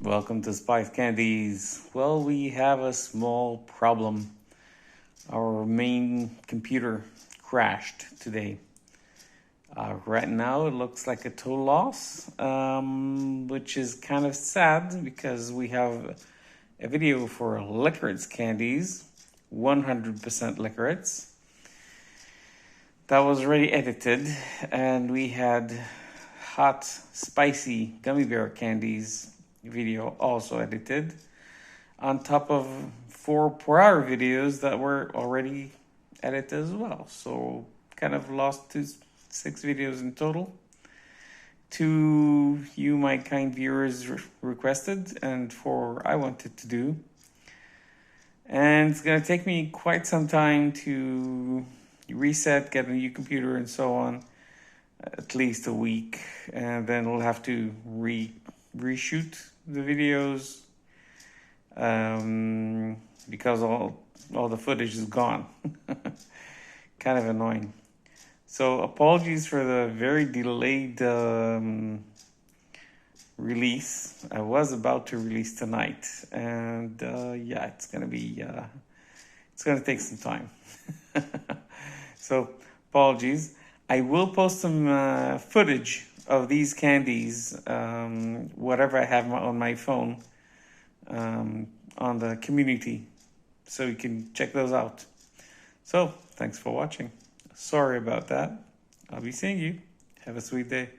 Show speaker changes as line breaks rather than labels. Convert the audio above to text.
Welcome to Spice Candies. Well, we have a small problem. Our main computer crashed today. Right now, it looks like a total loss, which is kind of sad because we have a video for licorice candies, 100% licorice. That was already edited, and we had hot, spicy gummy bear candies video also edited, on top of 4 prior videos that were already edited as well. So kind of lost 6 videos in total. 2 you, my kind viewers, requested, and 4 I wanted to do. And it's going to take me quite some time to reset, get a new computer and so on, at least a week, and then we'll have to reshoot the videos because all the footage is gone. Kind of annoying. So apologies for the very delayed release. I was about to release tonight, and yeah, it's gonna take some time. So apologies. I will post some footage of these candies, whatever I have on my phone, on the community, so you can check those out. So thanks for watching. Sorry about that. I'll be seeing you. Have a sweet day.